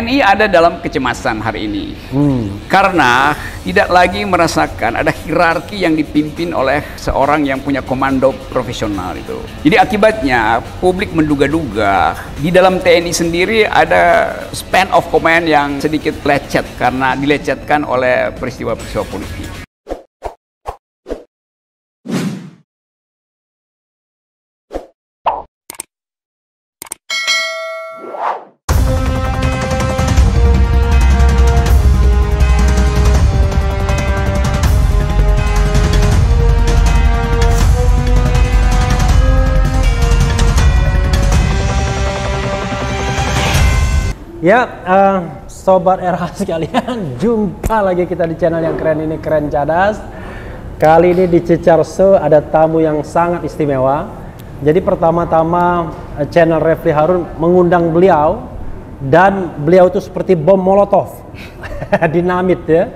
TNI ada dalam kecemasan hari ini karena tidak lagi merasakan ada hierarki yang dipimpin oleh seorang yang punya komando profesional itu. Jadi akibatnya publik menduga-duga di dalam TNI sendiri ada span of command yang sedikit lecet karena dilecetkan oleh peristiwa-peristiwa politik. Ya, Sobat RH sekalian, jumpa lagi kita di channel yang keren ini, Keren Cadas. Kali ini di Cecar Show ada tamu yang sangat istimewa. Jadi pertama-tama channel Refli Harun mengundang beliau, dan beliau itu seperti bom molotov, dinamit ya.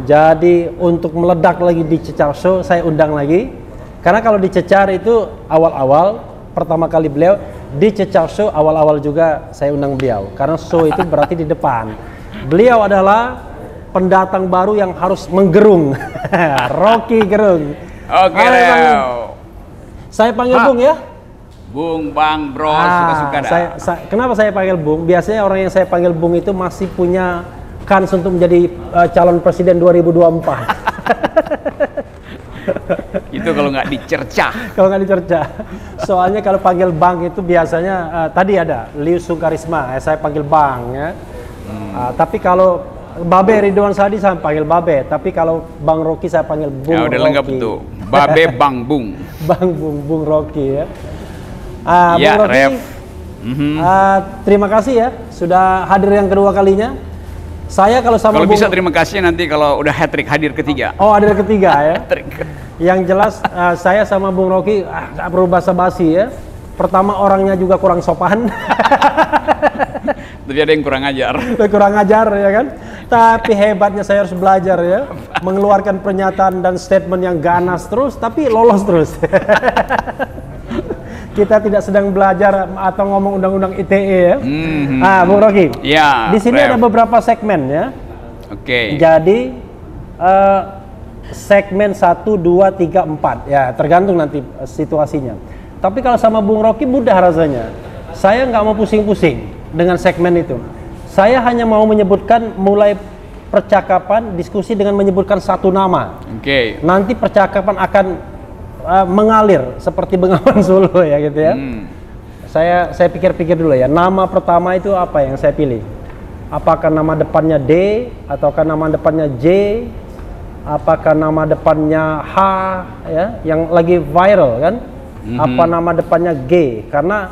Jadi untuk meledak lagi di Cecar Show, saya undang lagi. Karena kalau di Cecar itu awal-awal, pertama kali beliau di Cecar Show awal-awal juga saya undang beliau karena show itu berarti di depan. Beliau adalah pendatang baru yang harus menggerung. Rocky Gerung. Oke. Saya panggil Bung ya. Bung, Bang, Bro, suka-suka dah. Kenapa saya panggil Bung? Biasanya orang yang saya panggil Bung itu masih punya kans untuk menjadi calon presiden 2024. Itu kalau nggak dicercah. Kalau nggak dicercah. Soalnya kalau panggil Bang itu biasanya tadi ada Lius Sungkarisma, saya panggil Bang ya. Tapi kalau Babe Ridwan Sadi saya panggil Babe. Tapi kalau Bang Rocky saya panggil Bung. Ya udah Rocky. lengkap tuh. Babe Bang Bung. Bang Bung, Bung Rocky ya. Ya, Bung Rocky, Ref. terima kasih ya sudah hadir yang kedua kalinya. Saya kalau sama Bung, bisa terima kasih nanti kalau udah hat-trick hadir ketiga. Oh, hadir ketiga ya. Yang jelas saya sama Bung Rocky gak perlu basa-basi ya. Pertama orangnya juga kurang sopan. Tapi ada yang kurang ajar. Kurang ajar ya kan. Tapi hebatnya saya harus belajar ya. Mengeluarkan pernyataan dan statement yang ganas terus tapi lolos terus. Kita tidak sedang belajar atau ngomong undang-undang ITE ya. Bung Rocky. Ya. Di sini ada beberapa segmen ya. Oke. Jadi segmen 1, 2, 3, 4 ya tergantung nanti situasinya. Tapi kalau sama Bung Rocky mudah rasanya. Saya nggak mau pusing-pusing dengan segmen itu. Saya hanya mau menyebutkan mulai percakapan diskusi dengan menyebutkan satu nama. Oke. Nanti percakapan akan mengalir seperti Bengawan Solo ya gitu ya. Saya pikir-pikir dulu ya. Nama pertama itu apa yang saya pilih? Apakah nama depannya D ataukah nama depannya J? Apakah nama depannya H ya yang lagi viral kan? Apa nama depannya G? Karena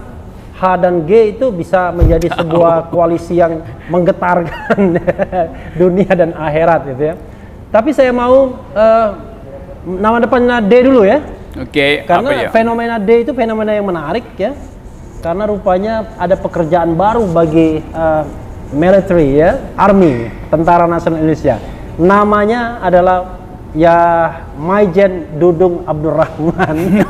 H dan G itu bisa menjadi sebuah koalisi yang menggetarkan dunia dan akhirat gitu ya. Tapi saya mau nama depannya D dulu ya. Oke. Karena fenomena D itu fenomena yang menarik ya. Karena rupanya ada pekerjaan baru bagi military ya, army, Tentara Nasional Indonesia. Namanya adalah ya Maijen Dudung Abdurrahman.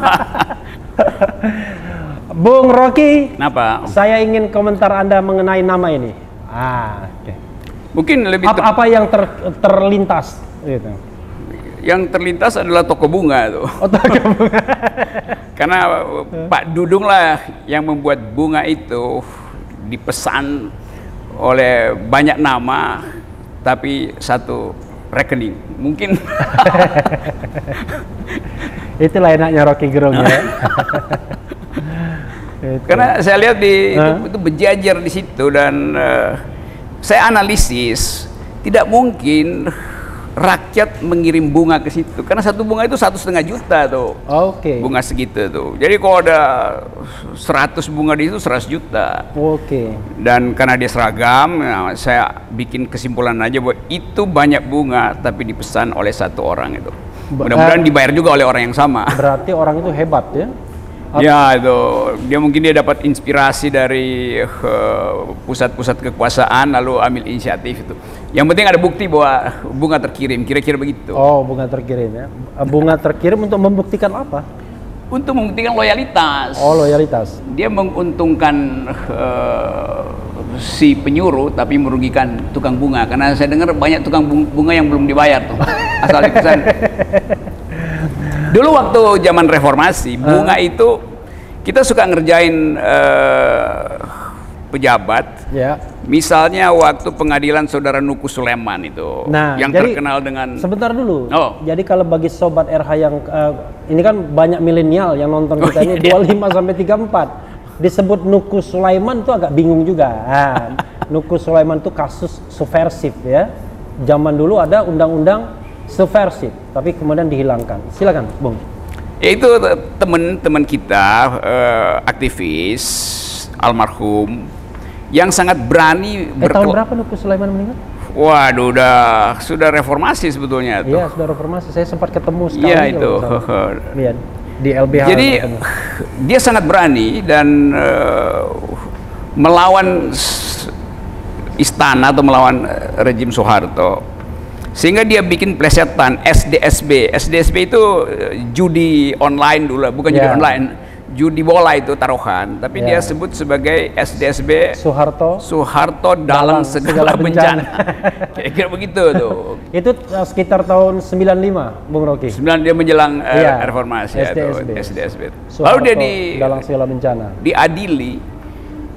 Bung Rocky, kenapa? Saya ingin komentar Anda mengenai nama ini. Okay. Mungkin lebih apa yang terlintas gitu. Yang terlintas adalah toko bunga tuh. Oh, toko bunga. Karena Pak Dudung lah yang membuat bunga itu dipesan oleh banyak nama, tapi satu rekening. Mungkin itulah enaknya Rocky Gerung ya. Karena saya lihat itu berjajar di situ dan saya analisis tidak mungkin rakyat mengirim bunga ke situ karena satu bunga itu 1,5 juta tuh. Oke. Bunga segitu tuh. Jadi kalau ada 100 bunga di situ 100 juta. Oke. Dan karena dia seragam, nah, saya bikin kesimpulan aja bahwa itu banyak bunga tapi dipesan oleh satu orang itu. Mudah-mudahan dibayar juga oleh orang yang sama. Berarti orang itu hebat ya. Ya itu, dia dapat inspirasi dari pusat-pusat kekuasaan lalu ambil inisiatif itu. Yang penting ada bukti bahwa bunga terkirim, kira-kira begitu. Oh, bunga terkirim ya. Bunga terkirim untuk membuktikan apa? Untuk membuktikan loyalitas. Oh, loyalitas. Dia menguntungkan si penyuruh tapi merugikan tukang bunga, karena saya dengar banyak tukang bunga yang belum dibayar tuh asal ikutan. Dulu waktu zaman reformasi bunga itu kita suka ngerjain pejabat. Misalnya waktu pengadilan saudara Nuku Sulaiman itu, yang jadi, terkenal dengan. Sebentar dulu. Jadi kalau bagi sobat RH yang ini kan banyak milenial yang nonton kita ini 25 sampai 34, disebut Nuku Sulaiman itu agak bingung juga. Nuku Sulaiman itu kasus subversif ya. Zaman dulu ada undang-undang subversif, tapi kemudian dihilangkan. Silakan, Bung. Itu teman-teman kita aktivis almarhum yang sangat berani. Tahun berapa Nuku Sulaiman meninggal? Waduh, sudah reformasi sebetulnya. Iya, sudah reformasi. Saya sempat ketemu sekali. Iya itu. Lihat di LBH. Jadi dia sangat berani dan melawan istana atau melawan rejim Soeharto, sehingga dia bikin plesetan SDSB. SDSB itu judi online dulu, bukan judi online. Judi bola itu taruhan, tapi dia sebut sebagai SDSB Soeharto dalam segala bencana. Kira-kira begitu tuh. Itu sekitar tahun 95, Bung Rocky. 9 dia menjelang reformasi SDSB. Lalu dia dalam segala bencana diadili.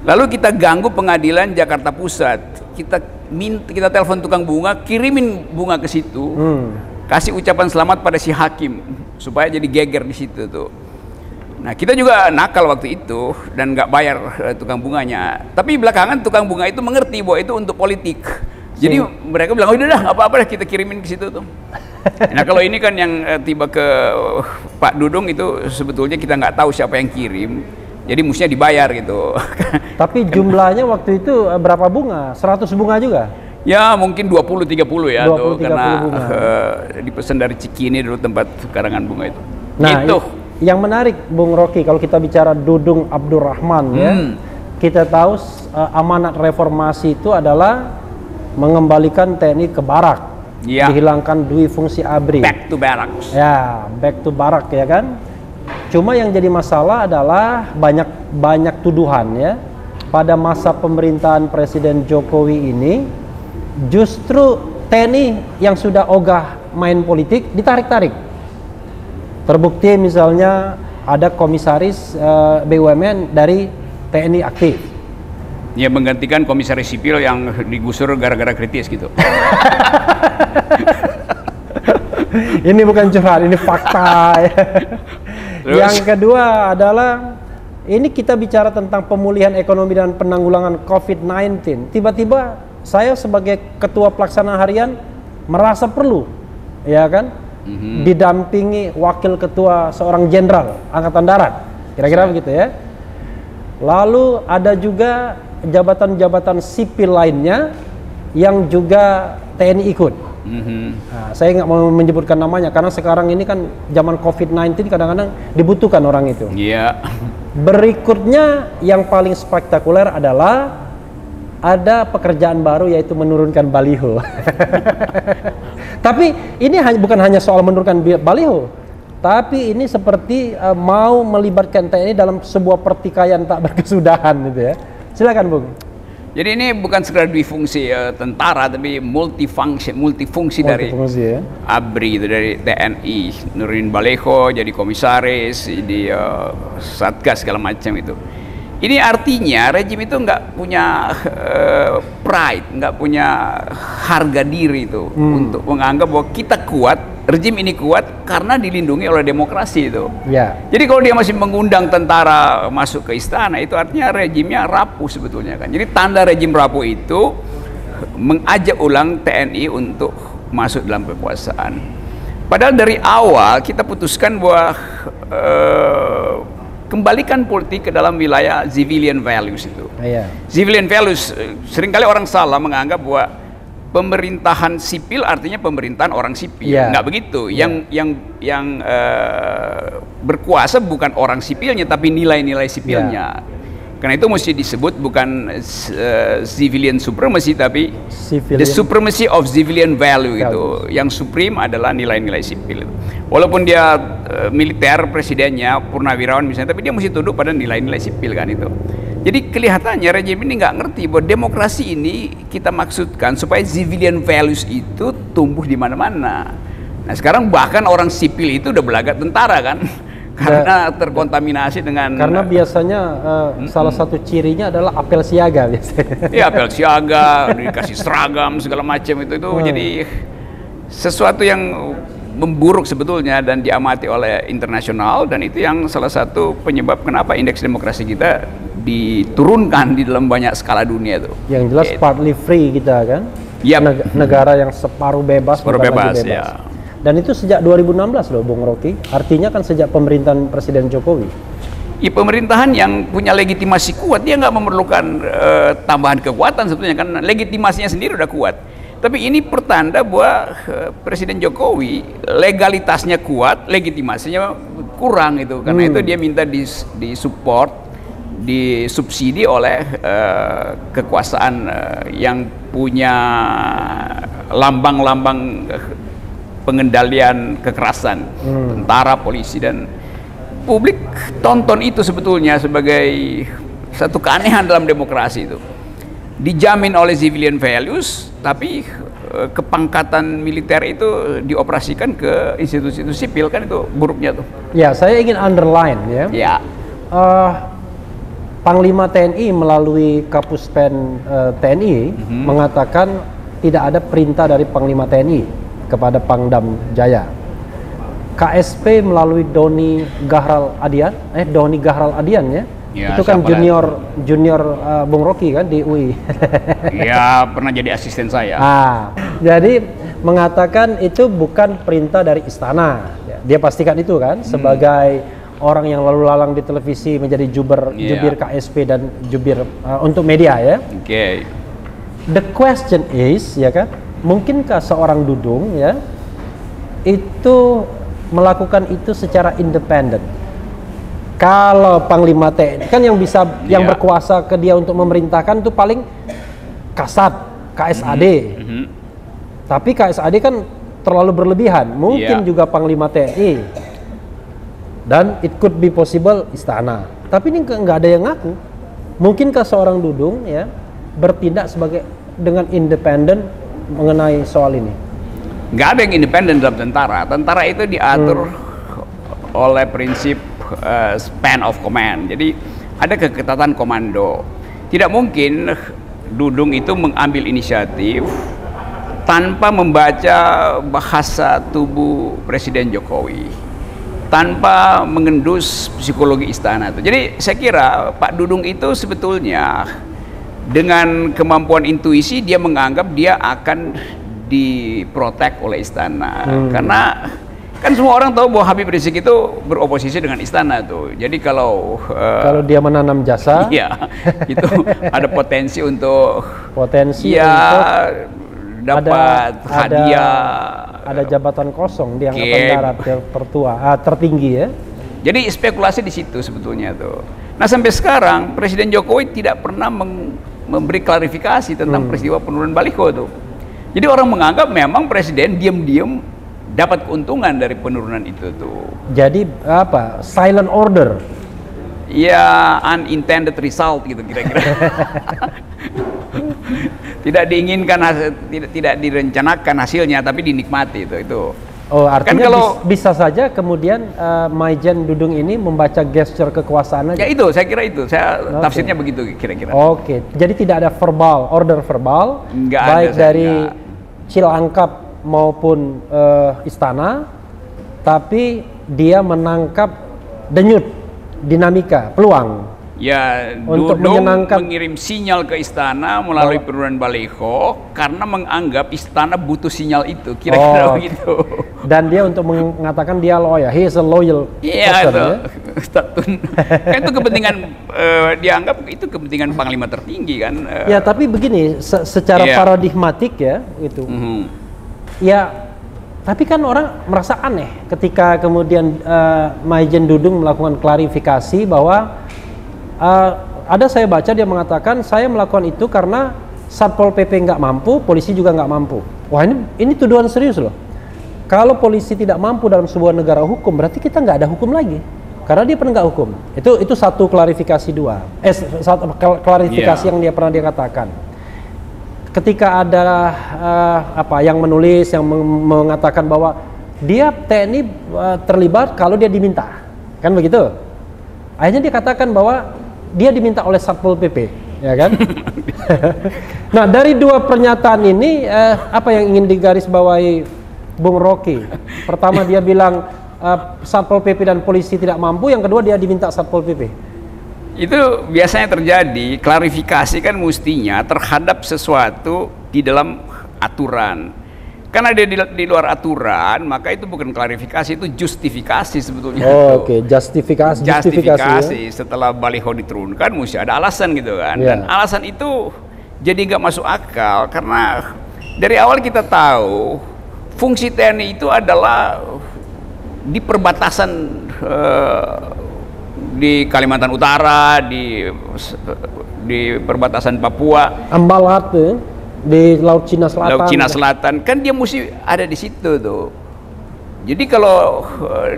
Lalu kita ganggu pengadilan Jakarta Pusat. Kita telepon tukang bunga, kirimin bunga ke situ. Kasih ucapan selamat pada si hakim supaya jadi geger di situ tuh. Nah, kita juga nakal waktu itu dan nggak bayar tukang bunganya. Tapi belakangan tukang bunga itu mengerti bahwa itu untuk politik. Jadi mereka bilang, oh udah nggak apa-apa, kita kirimin ke situ tuh. Nah, kalau ini kan yang tiba ke Pak Dudung itu sebetulnya kita nggak tahu siapa yang kirim. Jadi mestinya dibayar gitu. Tapi jumlahnya waktu itu berapa bunga? 100 bunga juga? Ya mungkin 20-30 ya 20, tuh, karena dipesan dari Cikini dulu tempat karangan bunga itu. Nah, itu yang menarik Bung Rocky, kalau kita bicara Dudung Abdurrahman ya, kita tahu amanat reformasi itu adalah mengembalikan TNI ke barak, dihilangkan dui fungsi ABRI. Back to barracks. Ya, back to barak ya kan. Cuma yang jadi masalah adalah banyak tuduhan ya. Pada masa pemerintahan Presiden Jokowi ini, justru TNI yang sudah ogah main politik ditarik-tarik. Terbukti misalnya ada komisaris BUMN dari TNI aktif. Ya, menggantikan komisaris sipil yang digusur gara-gara kritis gitu. Ini bukan curhat, ini fakta. Yang kedua adalah ini kita bicara tentang pemulihan ekonomi dan penanggulangan COVID-19. Tiba-tiba saya sebagai ketua pelaksana harian merasa perlu, ya kan? Didampingi wakil ketua seorang jenderal angkatan darat, kira-kira begitu ya. Lalu ada juga jabatan-jabatan sipil lainnya yang juga TNI ikut. Nah, saya nggak mau menyebutkan namanya karena sekarang ini kan zaman COVID-19 kadang-kadang dibutuhkan orang itu. Berikutnya yang paling spektakuler adalah ada pekerjaan baru, yaitu menurunkan baliho. Tapi ini bukan hanya soal menurunkan baliho, tapi ini seperti mau melibatkan TNI dalam sebuah pertikaian tak berkesudahan gitu ya. Silakan Bung. Jadi ini bukan sekedar difungsi tentara, tapi multifungsi dari ABRI itu, dari TNI, nurunin baliho, jadi komisaris, di satgas segala macam itu. Ini artinya rejim itu nggak punya pride, nggak punya harga diri itu untuk menganggap bahwa kita kuat, rejim ini kuat karena dilindungi oleh demokrasi itu. Jadi kalau dia masih mengundang tentara masuk ke istana, itu artinya rejimnya rapuh sebetulnya kan. Jadi tanda rejim rapuh itu mengajak ulang TNI untuk masuk dalam kekuasaan. Padahal dari awal kita putuskan bahwa kembalikan politik ke dalam wilayah civilian values itu. Civilian values, seringkali orang salah menganggap bahwa pemerintahan sipil artinya pemerintahan orang sipil. Nggak begitu. Yang berkuasa bukan orang sipilnya, tapi nilai-nilai sipilnya. Karena itu mesti disebut bukan civilian supremacy, tapi the supremacy of civilian value gitu. Yang supreme adalah nilai-nilai sipil. Walaupun dia militer presidennya, purnawirawan misalnya, tapi dia mesti tunduk pada nilai-nilai sipil kan itu. Jadi kelihatannya rejim ini nggak ngerti bahwa demokrasi ini kita maksudkan supaya civilian values itu tumbuh di mana-mana. Nah sekarang bahkan orang sipil itu udah belaga tentara kan. Karena terkontaminasi dengan biasanya salah satu cirinya adalah apel siaga biasanya. Ya apel siaga, dikasih seragam segala macam itu jadi sesuatu yang memburuk sebetulnya dan diamati oleh internasional, dan itu yang salah satu penyebab kenapa indeks demokrasi kita diturunkan di dalam banyak skala dunia tuh. Yang jelas partly free kita kan. Yep. Negara yang separuh bebas. Ya. Dan itu sejak 2016 loh Bung Rocky, artinya kan sejak pemerintahan Presiden Jokowi. Ya, pemerintahan yang punya legitimasi kuat, dia nggak memerlukan tambahan kekuatan sebetulnya, kan legitimasinya sendiri udah kuat. Tapi ini pertanda bahwa Presiden Jokowi legalitasnya kuat, legitimasinya kurang itu. Karena itu dia minta disupport, disubsidi oleh kekuasaan yang punya lambang-lambang pengendalian kekerasan, tentara, polisi, dan publik tonton itu sebetulnya sebagai satu keanehan dalam demokrasi itu. Dijamin oleh civilian values, tapi kepangkatan militer itu dioperasikan ke institusi sipil, kan itu buruknya tuh. Ya, saya ingin underline ya. Ya. Panglima TNI melalui Kapuspen TNI mengatakan tidak ada perintah dari Panglima TNI kepada Pangdam Jaya. KSP melalui Doni Gahral Adian ya. Ya, itu kan junior Bung Rocky kan di UI. Ya, pernah jadi asisten saya. Jadi mengatakan itu bukan perintah dari istana. Dia pastikan itu kan sebagai orang yang lalu lalang di televisi menjadi jubir KSP dan jubir untuk media ya. Oke. The question is ya kan, mungkinkah seorang Dudung ya itu melakukan itu secara independen? Kalau Panglima TNI kan yang bisa yang berkuasa ke dia untuk memerintahkan itu paling Kasat, KSAD. Tapi KSAD kan terlalu berlebihan. Mungkin juga Panglima TNI. Dan it could be possible istana. Tapi ini nggak ada yang ngaku. Mungkinkah seorang Dudung ya bertindak dengan independen mengenai soal ini? Nggak ada yang independen dalam tentara. Tentara itu diatur oleh prinsip span of command. Jadi ada keketatan komando. Tidak mungkin Dudung itu mengambil inisiatif tanpa membaca bahasa tubuh Presiden Jokowi, tanpa mengendus psikologi istana itu. Jadi saya kira Pak Dudung itu sebetulnya dengan kemampuan intuisi dia menganggap dia akan diprotek oleh istana. Karena kan semua orang tahu bahwa Habib Rizik itu beroposisi dengan istana tuh. Jadi kalau dia menanam jasa, iya, itu ada potensi untuk dapat hadiah, ada jabatan kosong di Angkatan Darat yang tertinggi ya. Jadi spekulasi di situ sebetulnya tuh. Nah sampai sekarang Presiden Jokowi tidak pernah memberi klarifikasi tentang peristiwa penurunan baliho tuh. Jadi orang menganggap memang Presiden diam-diam dapat keuntungan dari penurunan itu tuh. Jadi apa? Silent order. Ya, unintended result gitu kira-kira. Tidak diinginkan, tidak direncanakan hasilnya, tapi dinikmati itu. Oh, artinya kan kalau bisa saja kemudian Maijen Dudung ini membaca gesture kekuasaan aja. Ya itu, saya kira itu. Tafsirnya begitu kira-kira. Oke. Jadi tidak ada order verbal, baik dari Cilangkap maupun istana, tapi dia menangkap denyut dinamika peluang ya untuk mengirim sinyal ke istana melalui penurunan baliho karena menganggap istana butuh sinyal itu kira-kira begitu. Dan dia untuk mengatakan dia loyal, he is a loyal person. Kan itu kepentingan dianggap itu kepentingan panglima tertinggi kan. Ya tapi begini secara paradigmatik ya itu. Ya, tapi kan orang merasa aneh ketika kemudian Maijen Dudung melakukan klarifikasi bahwa ada saya baca dia mengatakan saya melakukan itu karena Satpol PP nggak mampu, polisi juga nggak mampu. Wah, ini tuduhan serius loh. Kalau polisi tidak mampu dalam sebuah negara hukum, berarti kita nggak ada hukum lagi. Karena dia penegak hukum. Itu satu klarifikasi satu klarifikasi yang dia pernah dia katakan. Ketika ada yang menulis yang mengatakan bahwa dia TNI terlibat kalau dia diminta, kan begitu. Akhirnya dia katakan bahwa dia diminta oleh Satpol PP, ya kan? Nah, dari dua pernyataan ini apa yang ingin digarisbawahi Bung Rocky? Pertama dia bilang Satpol PP dan polisi tidak mampu, yang kedua dia diminta Satpol PP. Itu biasanya terjadi, klarifikasi kan mestinya terhadap sesuatu di dalam aturan. Karena dia di luar aturan, maka itu bukan klarifikasi, itu justifikasi sebetulnya. Oke, justifikasi ya? Setelah baliho diturunkan mesti ada alasan gitu kan. Dan alasan itu jadi nggak masuk akal karena dari awal kita tahu fungsi TNI itu adalah di perbatasan di Kalimantan Utara, di perbatasan Papua, Ambalat di Laut Cina Selatan. Laut Cina Selatan kan dia mesti ada di situ tuh. Jadi kalau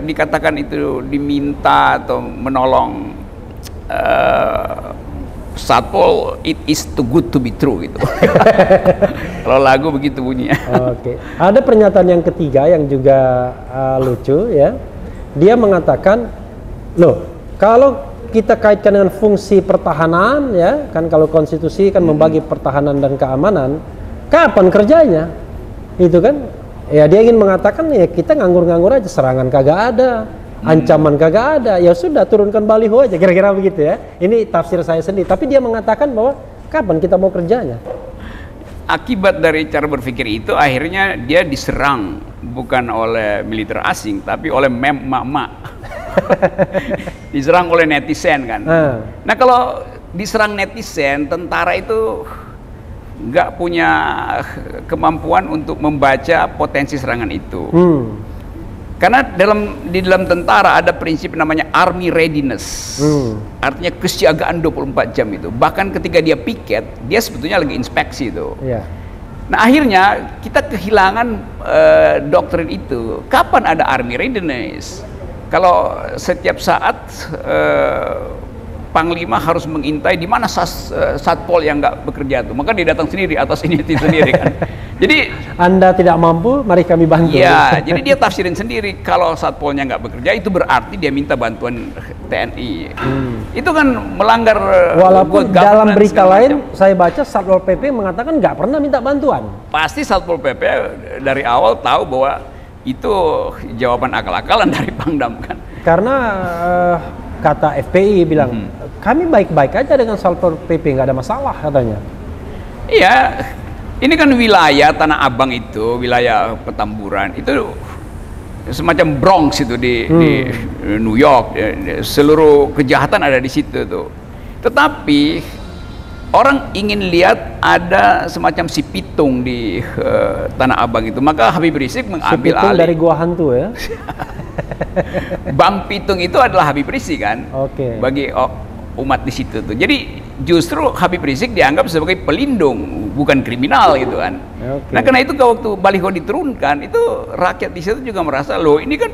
dikatakan itu diminta atau menolong Satpol, it is too good to be true gitu. Kalau lagu begitu bunyinya. Oke. Ada pernyataan yang ketiga yang juga lucu ya. Dia mengatakan, loh, kalau kita kaitkan dengan fungsi pertahanan ya, kan kalau konstitusi kan membagi pertahanan dan keamanan, kapan kerjanya? Itu kan, ya dia ingin mengatakan ya kita nganggur-nganggur aja, serangan kagak ada, ancaman kagak ada, ya sudah turunkan baliho aja, kira-kira begitu ya. Ini tafsir saya sendiri, tapi dia mengatakan bahwa kapan kita mau kerjanya? Akibat dari cara berpikir itu akhirnya dia diserang bukan oleh militer asing tapi oleh mak-mak. Diserang oleh netizen kan. Nah kalau diserang netizen, tentara itu nggak punya kemampuan untuk membaca potensi serangan itu. Karena di dalam tentara ada prinsip namanya army readiness. Artinya kesiagaan 24 jam itu. Bahkan ketika dia piket, dia sebetulnya lagi inspeksi itu. Nah akhirnya kita kehilangan doktrin itu. Kapan ada army readiness? Kalau setiap saat Panglima harus mengintai di mana Satpol yang nggak bekerja tuh, maka dia datang sendiri atas inisiatif sendiri kan. Jadi Anda tidak mampu, mari kami bantu. Ya, jadi dia tafsirin sendiri kalau Satpolnya nggak bekerja itu berarti dia minta bantuan TNI. Itu kan melanggar. Walaupun dalam berita lain saya baca Satpol PP mengatakan nggak pernah minta bantuan. Pasti Satpol PP dari awal tahu bahwa itu jawaban akal-akalan dari Pangdam kan. Karena kata FPI bilang kami baik-baik aja dengan Satpol PP, nggak ada masalah katanya. Iya, ini kan wilayah Tanah Abang itu, wilayah Petamburan itu semacam Bronx itu di New York. Seluruh kejahatan ada di situ tuh. Tetapi orang ingin lihat ada semacam si pitung di Tanah Abang itu, maka Habib Rizik mengambil alih. Dari gua hantu ya. Bang Pitung itu adalah Habib Rizik kan, bagi umat di situ tuh. Jadi justru Habib Rizik dianggap sebagai pelindung, bukan kriminal gitu kan. Nah karena itu waktu baliho diturunkan, itu rakyat di situ juga merasa loh ini kan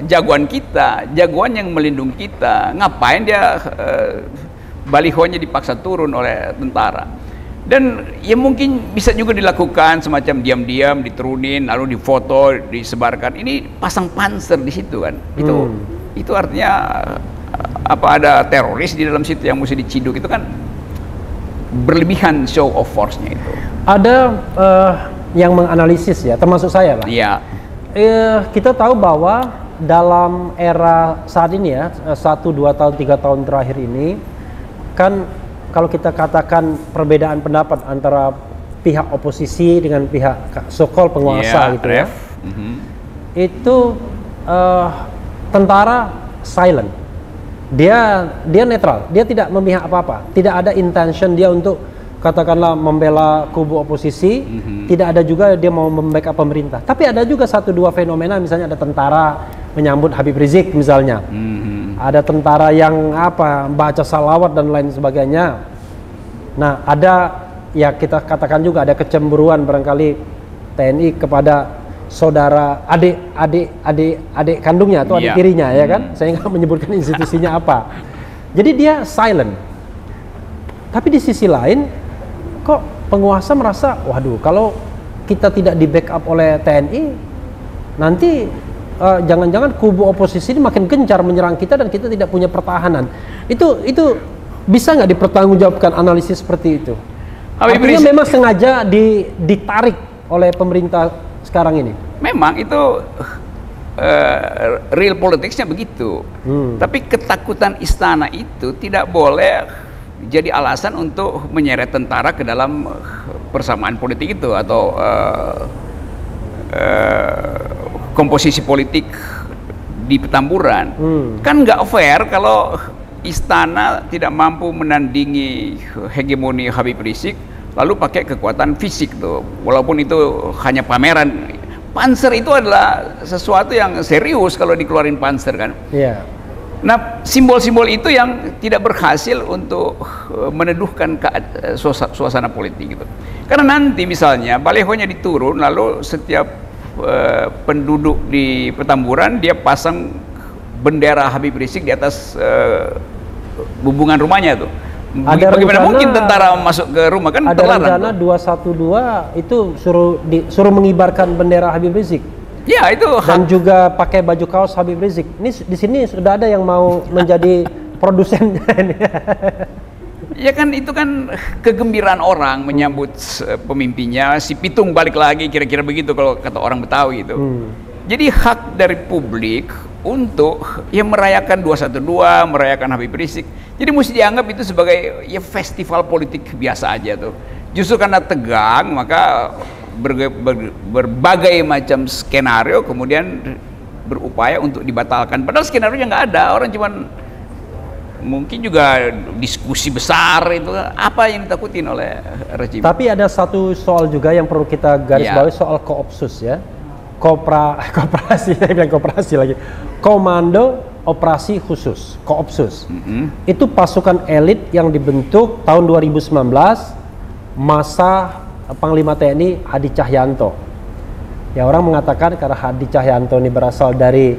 jagoan kita, jagoan yang melindungi kita. Ngapain dia balihonya dipaksa turun oleh tentara? Dan ya mungkin bisa juga dilakukan semacam diam-diam diturunin lalu difoto disebarkan. Ini pasang panser di situ kan. Itu artinya apa ada teroris di dalam situ yang mesti diciduk, itu kan berlebihan show of force-nya itu. Ada yang menganalisis ya, termasuk saya lah. Iya. Kita tahu bahwa dalam era saat ini ya, 1, 2 tahun, 3 tahun terakhir ini kan kalau kita katakan perbedaan pendapat antara pihak oposisi dengan pihak so-called penguasa gitu ya, itu tentara silent, dia netral, dia tidak memihak apa-apa, tidak ada intention dia untuk katakanlah membela kubu oposisi, tidak ada juga dia mau membackup pemerintah. Tapi ada juga 1-2 fenomena, misalnya ada tentara menyambut Habib Rizik misalnya. ada tentara yang baca salawat dan lain sebagainya. Nah, ada ya kita katakan juga ada kecemburuan barangkali TNI kepada saudara adik kandungnya atau adik tirinya, ya kan? Saya nggak menyebutkan institusinya apa. Jadi dia silent. Tapi di sisi lain, kok penguasa merasa, waduh, kalau kita tidak di backup oleh TNI, nanti jangan-jangan kubu oposisi ini makin gencar menyerang kita dan kita tidak punya pertahanan. Itu bisa nggak dipertanggungjawabkan analisis seperti itu? Artinya memang sengaja ditarik oleh pemerintah sekarang ini. Memang itu real politicsnya begitu. Tapi ketakutan istana itu tidak boleh jadi alasan untuk menyeret tentara ke dalam persamaan politik itu atau komposisi politik di Petamburan. Kan nggak fair kalau istana tidak mampu menandingi hegemoni Habib Rizik lalu pakai kekuatan fisik tuh, walaupun itu hanya pameran. Panser itu adalah sesuatu yang serius kalau dikeluarin panser kan. Nah, simbol-simbol itu yang tidak berhasil untuk meneduhkan suasana politik gitu. Karena nanti misalnya balihonya diturun, lalu setiap penduduk di Petamburan dia pasang bendera Habib Rizik di atas hubungan rumahnya tuh. Bagaimana mungkin tentara masuk ke rumah, kan ada terlarang. Rencana 212 itu suruh mengibarkan bendera Habib Rizik. Ya, itu dan juga pakai baju kaos Habib Rizik. Ini di sini sudah ada yang mau menjadi produsen. Ya kan, itu kan kegembiraan orang menyambut pemimpinnya. Si pitung balik lagi, kira-kira begitu kalau kata orang Betawi itu. Jadi hak dari publik untuk merayakan 212, merayakan Habib Rizik. Jadi mesti dianggap itu sebagai festival politik biasa aja tuh. Justru karena tegang, maka berbagai macam skenario kemudian berupaya untuk dibatalkan. Padahal skenario yang nggak ada, orang cuman mungkin juga diskusi besar itu apa yang ditakutin oleh rejim. Tapi ada satu soal juga yang perlu kita garis bawahi, soal koopsus ya, koperasi lagi, Komando Operasi Khusus, Koopsus. Itu pasukan elit yang dibentuk tahun 2019 masa Panglima TNI Hadi Cahyanto. Ya, orang mengatakan karena Hadi Cahyanto ini berasal dari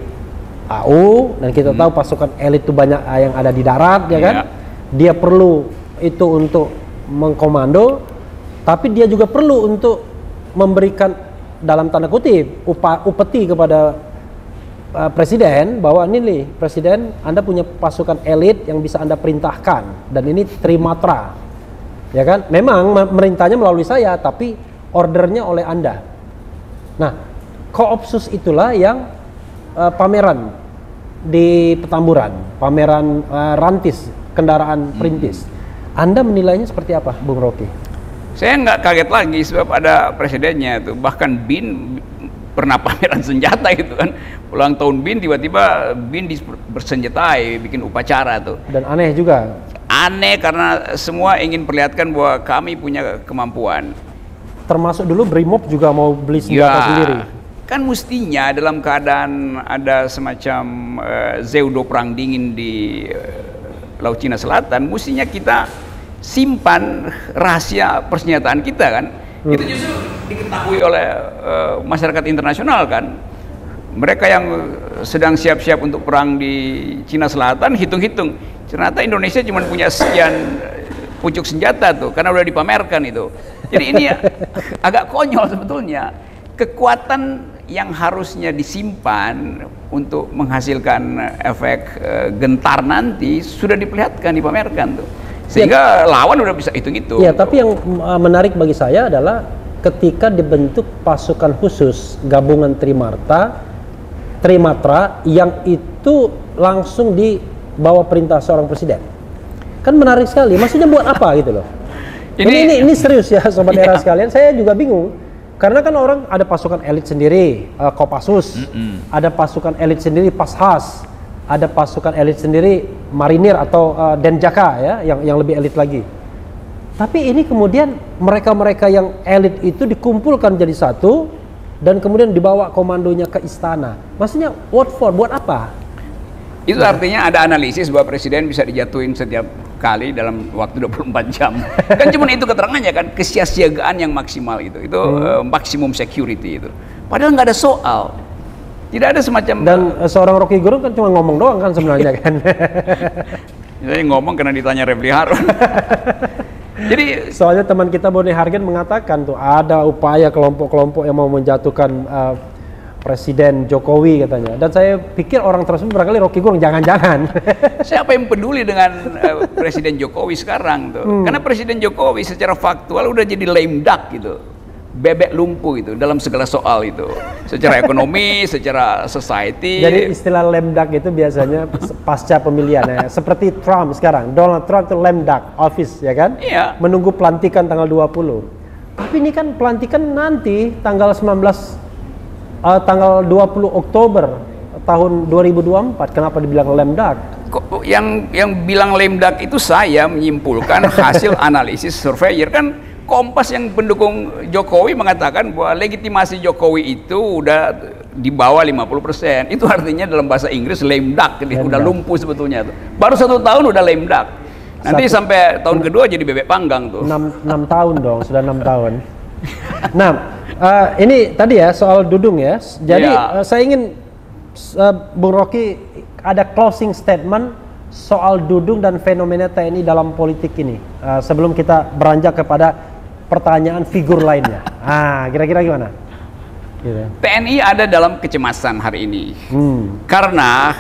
AU dan kita tahu pasukan elit itu banyak yang ada di darat, ya kan? Dia perlu itu untuk mengkomando, tapi dia juga perlu untuk memberikan dalam tanda kutip upeti kepada presiden bahwa ini nih presiden, Anda punya pasukan elit yang bisa Anda perintahkan dan ini trimatra. Ya kan, memang merintahnya melalui saya, tapi ordernya oleh Anda. Nah, Koopsus itulah yang pameran di Petamburan, pameran rantis, kendaraan perintis. Anda menilainya seperti apa, Bung Rocky? Saya nggak kaget lagi sebab ada presidennya itu. Bahkan BIN pernah pameran senjata gitu kan. Ulang tahun BIN, tiba-tiba BIN bersenjatai, bikin upacara tuh. Dan aneh juga. Aneh karena semua ingin perlihatkan bahwa kami punya kemampuan. Termasuk dulu Brimob juga mau beli senjata sendiri. Kan mestinya dalam keadaan ada semacam zeudo perang dingin di Laut Cina Selatan, mestinya kita simpan rahasia persenjataan kita kan. Itu justru diketahui oleh masyarakat internasional kan. Mereka yang sedang siap-siap untuk perang di Cina Selatan hitung-hitung, ternyata Indonesia cuma punya sekian pucuk senjata tuh, karena udah dipamerkan itu. Jadi ini agak konyol sebetulnya. Kekuatan yang harusnya disimpan untuk menghasilkan efek gentar nanti sudah diperlihatkan, dipamerkan tuh. Sehingga lawan udah bisa hitung-hitung. Ya, tapi yang menarik bagi saya adalah ketika dibentuk pasukan khusus gabungan Trimatra yang itu langsung di bawah perintah seorang presiden. Kan menarik sekali. Maksudnya buat apa gitu loh. Ini serius ya Sobat Era sekalian. Saya juga bingung. Karena kan orang ada pasukan elit sendiri, Kopassus, ada pasukan elit sendiri Pashas, ada pasukan elit sendiri Marinir atau Denjaka ya, yang lebih elit lagi. Tapi ini kemudian mereka-mereka yang elit itu dikumpulkan jadi satu dan kemudian dibawa komandonya ke istana. Maksudnya what for? Buat apa? Itu artinya ada analisis bahwa presiden bisa dijatuhin setiap kali dalam waktu 24 jam. Kan cuma itu keterangannya kan, kesiapsiagaan yang maksimal itu maksimum security itu. Padahal nggak ada soal. Tidak ada semacam. Dan seorang Rocky Gerung kan cuma ngomong doang kan sebenarnya kan. Saya ngomong karena ditanya Refli Harun. Jadi soalnya teman kita Boni Hargen mengatakan tuh ada upaya kelompok-kelompok yang mau menjatuhkan Presiden Jokowi katanya. Dan saya pikir orang tersebut barangkali Rocky Gerung, jangan-jangan. Siapa yang peduli dengan Presiden Jokowi sekarang tuh? Karena Presiden Jokowi secara faktual udah jadi lame duck gitu. Bebek lumpuh itu dalam segala soal itu. Secara ekonomi, secara society. Jadi istilah lame duck itu biasanya pasca pemilihan ya. Seperti Trump sekarang. Donald Trump itu lame duck office ya kan? Iya. Menunggu pelantikan tanggal 20. Tapi ini kan pelantikan nanti tanggal 20 Oktober tahun 2024. Kenapa dibilang lame duck? Kok yang bilang lame duck itu saya menyimpulkan hasil analisis surveyor kan. Kompas yang pendukung Jokowi mengatakan bahwa legitimasi Jokowi itu udah di bawah 50%. Itu artinya dalam bahasa Inggris lame duck, udah lumpuh sebetulnya tuh. Baru 1 tahun udah lame duck. Nanti sampai tahun kedua jadi bebek panggang tuh. 6 tahun dong, sudah 6 tahun. Nah, ini tadi ya soal Dudung ya. Jadi saya ingin Bung Rocky ada closing statement soal Dudung dan fenomena TNI dalam politik ini. Sebelum kita beranjak kepada pertanyaan figur lainnya. Kira-kira gimana? Gitu. TNI ada dalam kecemasan hari ini. Karena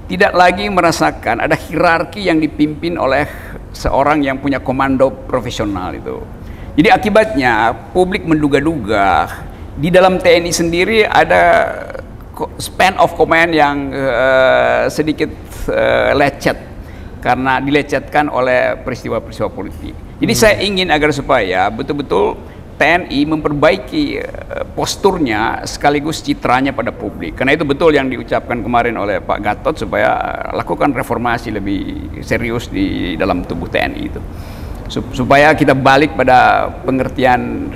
tidak lagi merasakan ada hierarki yang dipimpin oleh seorang yang punya komando profesional itu. Jadi akibatnya publik menduga-duga di dalam TNI sendiri ada span of command yang sedikit lecet karena dilecetkan oleh peristiwa-peristiwa politik. Jadi saya ingin agar supaya betul-betul TNI memperbaiki posturnya sekaligus citranya pada publik. Karena itu betul yang diucapkan kemarin oleh Pak Gatot supaya lakukan reformasi lebih serius di dalam tubuh TNI itu. Supaya kita balik pada pengertian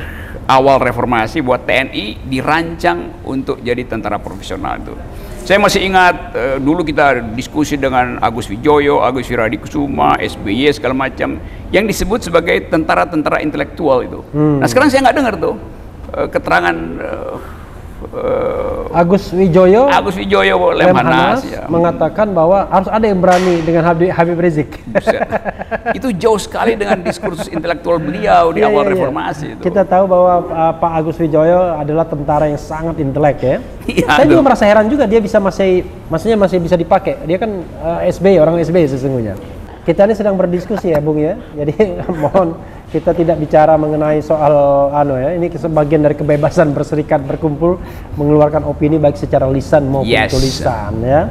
awal reformasi bahwa TNI dirancang untuk jadi tentara profesional itu. Saya masih ingat dulu kita diskusi dengan Agus Wijoyo, Agus Wiradikusuma, SBY segala macam yang disebut sebagai tentara-tentara intelektual itu. Nah sekarang saya nggak dengar tuh keterangan Agus Wijoyo Lemhanas mengatakan bahwa harus ada yang berani dengan Habib Rizik. Itu jauh sekali dengan diskursus intelektual beliau di awal reformasi itu. Kita tahu bahwa Pak Agus Wijoyo adalah tentara yang sangat intelek ya. Saya juga merasa heran juga dia masih bisa dipakai. Dia kan orang SBY sesungguhnya. Kita ini sedang berdiskusi ya Bung ya. Jadi mohon kita tidak bicara mengenai soal ini sebagian dari kebebasan berserikat, berkumpul, mengeluarkan opini baik secara lisan maupun tulisan ya.